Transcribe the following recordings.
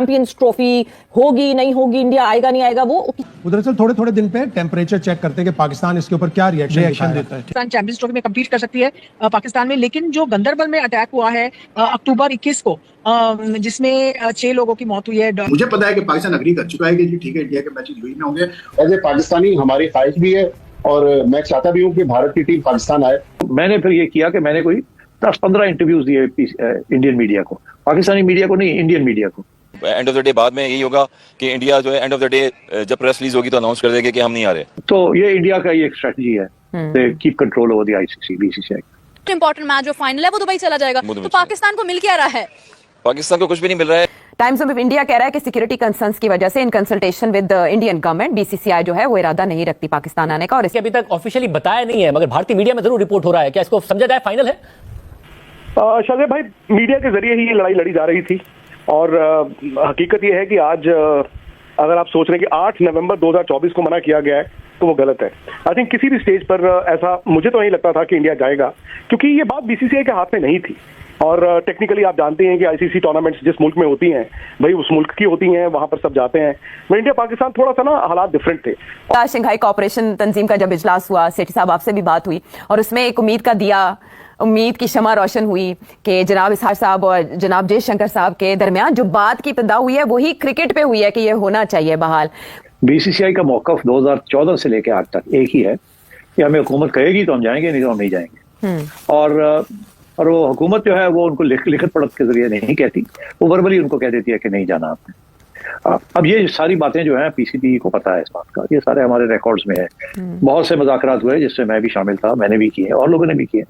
Champions trophy होगी नहीं होगी, इंडिया आएगा नहीं आएगा, वो दरअसल थोड़े थोड़े दिन पे टेम्परेचर चेक करते हैं कि पाकिस्तान इसके ऊपर क्या रिएक्शन देता है। पाकिस्तान चैंपियंस ट्रॉफी में कम्पीट कर सकती है पाकिस्तान में, लेकिन जो गंदरबल में अटैक हुआ है अक्टूबर 21 को, जिसमें 6 लोगों की मौत हुई है। मुझे पता है कि पाकिस्तान अग्री कर चुका है कि जी ठीक है, इंडिया के मैचेस यूएई में होंगे। एज ए पाकिस्तानी हमारी ख्वाहिश भी है और मैं चाहता भी हूँ कि भारत की टीम पाकिस्तान आए। मैंने फिर ये किया कि मैंने कोई 10-15 इंटरव्यूज दिए इंडियन मीडिया को, पाकिस्तानी मीडिया को नहीं, इंडियन मीडिया को। एंड ऑफ द डे बाद में यही होगा कि इंडिया जो है एंड ऑफ द डे जब प्रेस रिलीज होगी तो अनाउंस कर देंगे कि हम नहीं आ रहे। तो ये इंडिया का एक स्ट्रेटजी है, keep control over the ICC BCCI. Important match जो फाइनल है वो दुबई चला जाएगा, तो पाकिस्तान को मिल क्या रहा है? पाकिस्तान को कुछ भी नहीं मिल रहा है। टाइम्स ऑफ इंडिया कह रहा है कि सिक्योरिटी कंसर्न्स की वजह से in consultation with the Indian government BCCI जो है वो इरादा नहीं रखती पाकिस्तान आने का, और इसके अभी तक ऑफिशियली बताया नहीं है, मगर भारतीय मीडिया में जरूर रिपोर्ट हो रहा है। क्या इसको समझा जाए फाइनल है? शाहजेब भाई, मीडिया के जरिए ही ये लड़ाई लड़ी जा रही थी और हकीकत ये है कि आज अगर आप सोच रहे हैं कि 8 नवंबर 2024 को मना किया गया है तो वो गलत है। आई थिंक किसी भी स्टेज पर ऐसा मुझे तो नहीं लगता था कि इंडिया जाएगा, क्योंकि ये बात बीसीसीआई के हाथ में नहीं थी। और टेक्निकली आप जानते हैं कि आईसीसी टूर्नामेंट्स जिस मुल्क में होती हैं भाई उस मुल्क की होती हैं, वहां पर सब जाते हैं। मैं इंडिया पाकिस्तान थोड़ा सा ना हालात डिफरेंट थे। शंघाई कोऑपरेशन तंजीम का जब इजलास हुआ, सेठी साहब आपसे भी बात हुई और उसमें एक उम्मीद की शमा रोशन हुई कि जनाब इसहार साहब और जनाब जयशंकर साहब के दरमियान जो बात की इब्तिदा हुई है वही क्रिकेट पे हुई है कि ये होना चाहिए बहाल। बीसीसीआई का मौकफ 2014 से लेकर आज तक एक ही है कि हमें हुकूमत कहेगी तो हम जाएंगे, नहीं तो हम नहीं जाएंगे। और वो हुकूमत जो है वो उनको लिखत पढ़त के जरिए नहीं कहती, वो वर्बली उनको कह देती है कि नहीं जाना आपने। अब ये सारी बातें जो है पीसीबी को पता है इस बात का, ये सारे हमारे रिकॉर्ड्स में है। बहुत से मुज़ाकरात हुए जिसमें मैं भी शामिल था, मैंने भी किए और लोगों ने भी किए।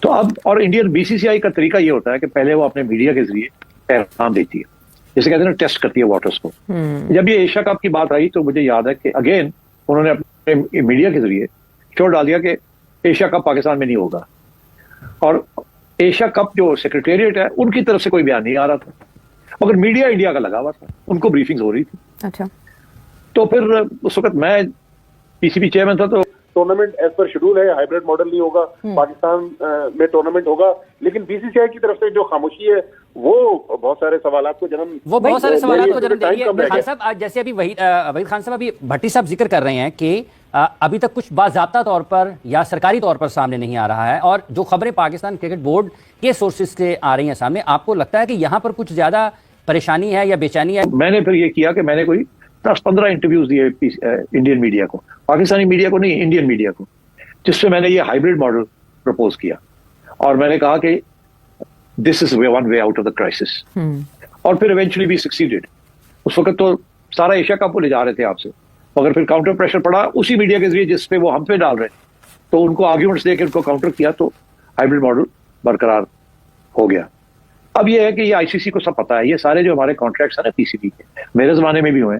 तो अब और इंडियन बीसीसीआई का तरीका ये होता है कि पहले वो अपने मीडिया के जरिए पैगाम देती है, जैसे कहते हैं ना, टेस्ट करती है वाटर्स को। जब ये एशिया कप की बात आई तो मुझे याद है कि अगेन उन्होंने अपने मीडिया के जरिए छोड़ डाल दिया कि एशिया कप पाकिस्तान में नहीं होगा, और एशिया कप जो सेक्रेटेरिएट है उनकी तरफ से कोई बयान नहीं आ रहा था, मगर मीडिया इंडिया का लगा हुआ था, उनको ब्रीफिंग्स हो रही थी। अच्छा, तो फिर उस वक्त मैं पीसीबी चेयरमैन था, तो टूर्नामेंट एज पर शेड्यूल है, हाइब्रिड मॉडल नहीं होगा, पाकिस्तान में टूर्नामेंट होगा। लेकिन बीसीसीआई की तरफ से जो खामोशी है वो बहुत सारे सवालात को जन्म दे रही है। खान साहब, आज जैसे अभी वहीद खान साहब अभी भट्टी साहब जिक्र कर रहे हैं कि अभी तक कुछ बाज़ाब्ता तौर पर या सरकारी तौर पर सामने नहीं आ रहा है, और जो खबरें पाकिस्तान क्रिकेट बोर्ड के सोर्सेज से आ रही हैं सामने, आपको लगता है कि यहाँ पर कुछ ज्यादा परेशानी है या बेचैनी है? मैंने फिर ये किया कि मैंने कोई 10-15 इंटरव्यूज दिए इंडियन मीडिया को, पाकिस्तानी मीडिया को नहीं, इंडियन मीडिया को, जिससे मैंने ये हाइब्रिड मॉडल प्रपोज किया और मैंने कहा कि this is one way out of the crisis. और फिर इवेंचुअली भी सक्सीडेड। उस वक्त तो सारा एशिया कप ले जा रहे थे आपसे, मगर फिर काउंटर प्रेशर पड़ा उसी मीडिया के जरिए जिस पे वो हम पे डाल रहे, तो उनको आर्ग्यूमेंट्स देकर उनको काउंटर किया, तो हाइब्रिड मॉडल बरकरार हो गया। अब ये है कि ये आईसीसी को सब पता है, ये सारे जो हमारे कॉन्ट्रैक्ट्स हैं ना पीसीबी के, मेरे जमाने में भी हुए,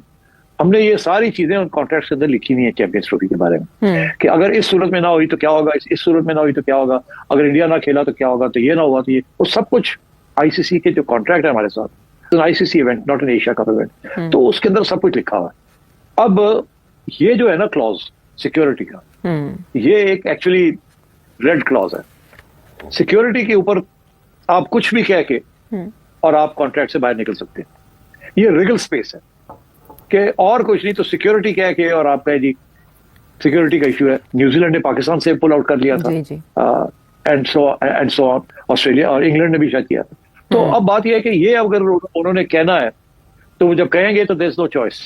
हमने ये सारी चीजें उन कॉन्ट्रैक्ट्स के अंदर लिखी हुई है चैंपियंस ट्रॉफी के बारे में, कि अगर इस सूरत में ना हुई तो क्या होगा, इस सूरत में ना हुई तो क्या होगा, अगर इंडिया ना खेला तो क्या होगा, तो ये ना हुआ तो ये, वो सब कुछ आईसीसी के जो कॉन्ट्रैक्ट है हमारे साथ, ICC event, not an Asia cup event, तो उसके अंदर सब कुछ लिखा हुआ है। अब ये जो है ना क्लॉज सिक्योरिटी का, ये एक एक्चुअली रेड क्लॉज है। सिक्योरिटी के ऊपर आप कुछ भी कह के और आप कॉन्ट्रैक्ट से बाहर निकल सकते हैं, ये रिगल स्पेस है कि और कुछ नहीं, तो सिक्योरिटी कह के और आप कहे जी सिक्योरिटी का इशू है। न्यूजीलैंड ने पाकिस्तान से पुल आउट कर लिया था, एंड सो ऑन, ऑस्ट्रेलिया और इंग्लैंड ने भी शायद किया था। तो अब बात यह है कि ये अगर उन्होंने कहना है तो वो जब कहेंगे तो देयर इज नो चॉइस,